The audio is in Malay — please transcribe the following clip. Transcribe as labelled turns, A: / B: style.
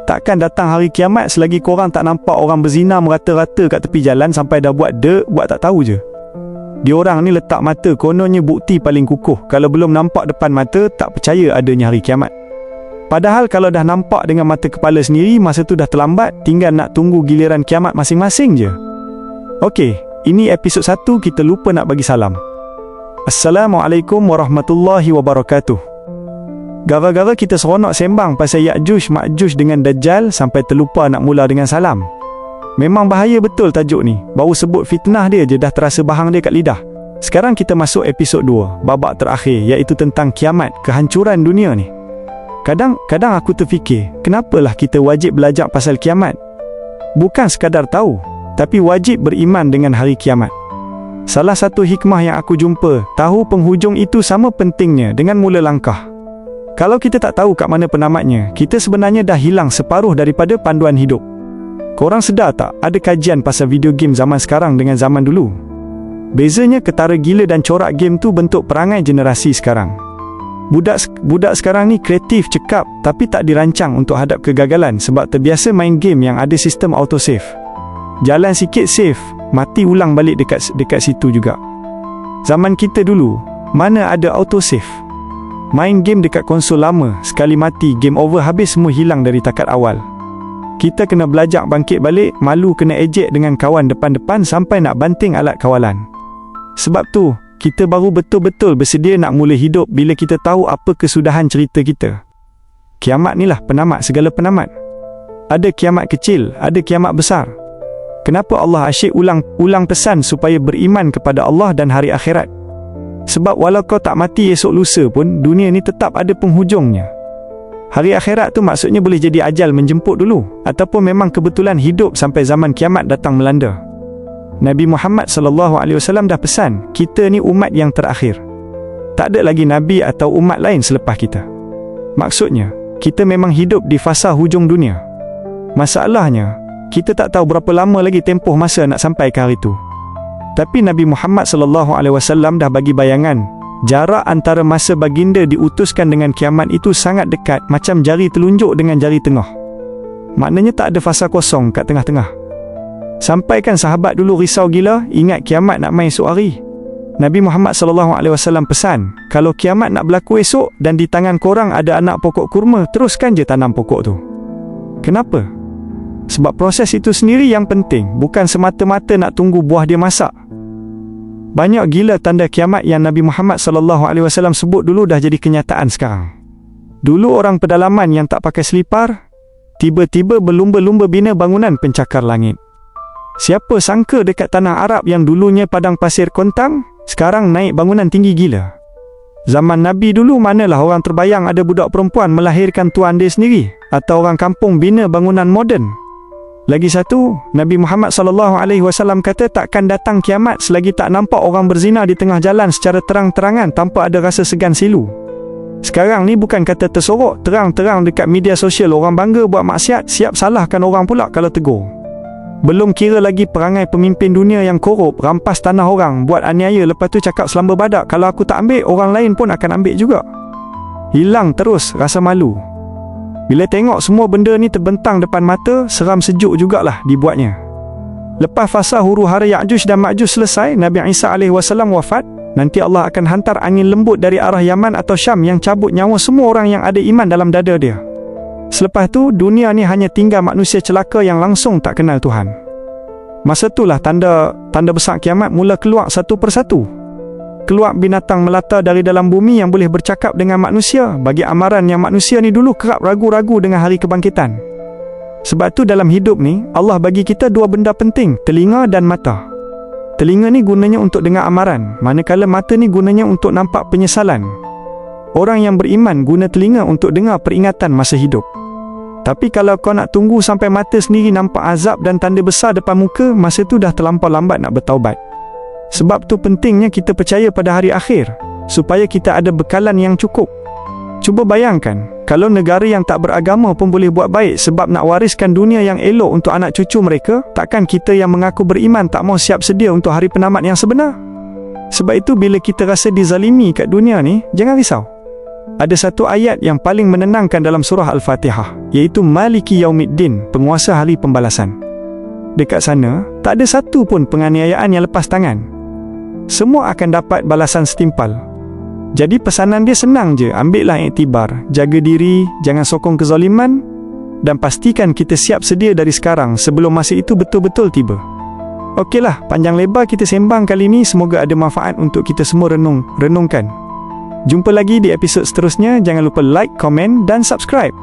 A: Takkan datang hari kiamat selagi korang tak nampak orang berzina merata-rata kat tepi jalan sampai dah buat tak tahu je. Diorang ni letak mata kononnya bukti paling kukuh. Kalau belum nampak depan mata, tak percaya adanya hari kiamat. Padahal kalau dah nampak dengan mata kepala sendiri, masa tu dah terlambat, tinggal nak tunggu giliran kiamat masing-masing je. Okey, ini episod 1, kita lupa nak bagi salam. Assalamualaikum warahmatullahi wabarakatuh. Gara-gara kita seronok sembang pasal Ya'juj Ma'juj dengan Dajjal sampai terlupa nak mula dengan salam. Memang bahaya betul tajuk ni. Baru sebut fitnah dia je dah terasa bahang dia kat lidah. Sekarang kita masuk episod 2, babak terakhir, iaitu tentang kiamat, kehancuran dunia ni. Kadang aku terfikir, kenapalah kita wajib belajar pasal kiamat? Bukan sekadar tahu, tapi wajib beriman dengan hari kiamat. Salah satu hikmah yang aku jumpa, tahu penghujung itu sama pentingnya dengan mula langkah. Kalau kita tak tahu kat mana penamatnya, kita sebenarnya dah hilang separuh daripada panduan hidup. Korang sedar tak, ada kajian pasal video game zaman sekarang dengan zaman dulu? Bezanya ketara gila dan corak game tu bentuk perangai generasi sekarang. Budak sekarang ni kreatif, cekap, tapi tak dirancang untuk hadap kegagalan sebab terbiasa main game yang ada sistem autosave. Jalan sikit save, mati ulang balik dekat situ juga. Zaman kita dulu, mana ada autosave? Main game dekat konsol lama, sekali mati, game over, habis, semua hilang dari takat awal. Kita kena belajar bangkit balik, malu kena ejek dengan kawan depan-depan sampai nak banting alat kawalan. Sebab tu, kita baru betul-betul bersedia nak mula hidup bila kita tahu apa kesudahan cerita kita. Kiamat ni lah penamat segala penamat. Ada kiamat kecil, ada kiamat besar. Kenapa Allah asyik ulang pesan supaya beriman kepada Allah dan hari akhirat? Sebab walau kau tak mati esok lusa pun, dunia ni tetap ada penghujungnya. Hari akhirat tu maksudnya boleh jadi ajal menjemput dulu, ataupun memang kebetulan hidup sampai zaman kiamat datang melanda. Nabi Muhammad SAW dah pesan, kita ni umat yang terakhir. Tak ada lagi Nabi atau umat lain selepas kita. Maksudnya, kita memang hidup di fasa hujung dunia. Masalahnya, kita tak tahu berapa lama lagi tempoh masa nak sampai ke hari tu. Tapi Nabi Muhammad SAW dah bagi bayangan, jarak antara masa baginda diutuskan dengan kiamat itu sangat dekat, macam jari telunjuk dengan jari tengah. Maknanya tak ada fasa kosong kat tengah-tengah. Sampaikan sahabat dulu risau gila, ingat kiamat nak main esok hari. Nabi Muhammad SAW pesan, kalau kiamat nak berlaku esok dan di tangan korang ada anak pokok kurma, teruskan je tanam pokok tu. Kenapa? Sebab proses itu sendiri yang penting, bukan semata-mata nak tunggu buah dia masak. Banyak gila tanda kiamat yang Nabi Muhammad SAW sebut dulu dah jadi kenyataan sekarang. Dulu orang pedalaman yang tak pakai selipar, tiba-tiba berlumba-lumba bina bangunan pencakar langit. Siapa sangka dekat tanah Arab yang dulunya padang pasir kontang, sekarang naik bangunan tinggi gila. Zaman Nabi dulu manalah orang terbayang ada budak perempuan melahirkan tuan dia sendiri, atau orang kampung bina bangunan moden. Lagi satu, Nabi Muhammad SAW kata takkan datang kiamat selagi tak nampak orang berzina di tengah jalan secara terang-terangan tanpa ada rasa segan silu. Sekarang ni bukan kata tersorok, terang-terang dekat media sosial orang bangga buat maksiat, siap salahkan orang pula kalau tegur. Belum kira lagi perangai pemimpin dunia yang korup, rampas tanah orang, buat aniaya, lepas tu cakap selamba badak, kalau aku tak ambil, orang lain pun akan ambil juga. Hilang terus rasa malu. Bila tengok semua benda ni terbentang depan mata, seram sejuk jugalah dibuatnya. Lepas fasa huru-hara Ya'juj dan Ma'juj selesai, Nabi Isa AS wafat, nanti Allah akan hantar angin lembut dari arah Yaman atau Syam yang cabut nyawa semua orang yang ada iman dalam dada dia. Selepas tu, dunia ni hanya tinggal manusia celaka yang langsung tak kenal Tuhan. Masa itulah tanda besar kiamat mula keluar satu persatu. Keluar binatang melata dari dalam bumi yang boleh bercakap dengan manusia, bagi amaran yang manusia ni dulu kerap ragu-ragu dengan hari kebangkitan. Sebab tu dalam hidup ni, Allah bagi kita dua benda penting, telinga dan mata. Telinga ni gunanya untuk dengar amaran, manakala mata ni gunanya untuk nampak penyesalan. Orang yang beriman guna telinga untuk dengar peringatan masa hidup. Tapi kalau kau nak tunggu sampai mata sendiri nampak azab dan tanda besar depan muka, masa tu dah terlampau lambat nak bertaubat. Sebab tu pentingnya kita percaya pada hari akhir, supaya kita ada bekalan yang cukup. Cuba bayangkan, kalau negara yang tak beragama pun boleh buat baik sebab nak wariskan dunia yang elok untuk anak cucu mereka, takkan kita yang mengaku beriman tak mau siap sedia untuk hari penamat yang sebenar? Sebab itu bila kita rasa dizalimi kat dunia ni, jangan risau. Ada satu ayat yang paling menenangkan dalam surah Al-Fatihah, iaitu Maliki Yaumiddin, penguasa hari pembalasan. Dekat sana, tak ada satu pun penganiayaan yang lepas tangan. Semua akan dapat balasan setimpal. Jadi pesanan dia senang je, ambillah iktibar, jaga diri, jangan sokong kezaliman, dan pastikan kita siap sedia dari sekarang sebelum masa itu betul-betul tiba. Okeylah, panjang lebar kita sembang kali ni, semoga ada manfaat untuk kita semua renungkan. Jumpa lagi di episod seterusnya, jangan lupa like, komen dan subscribe.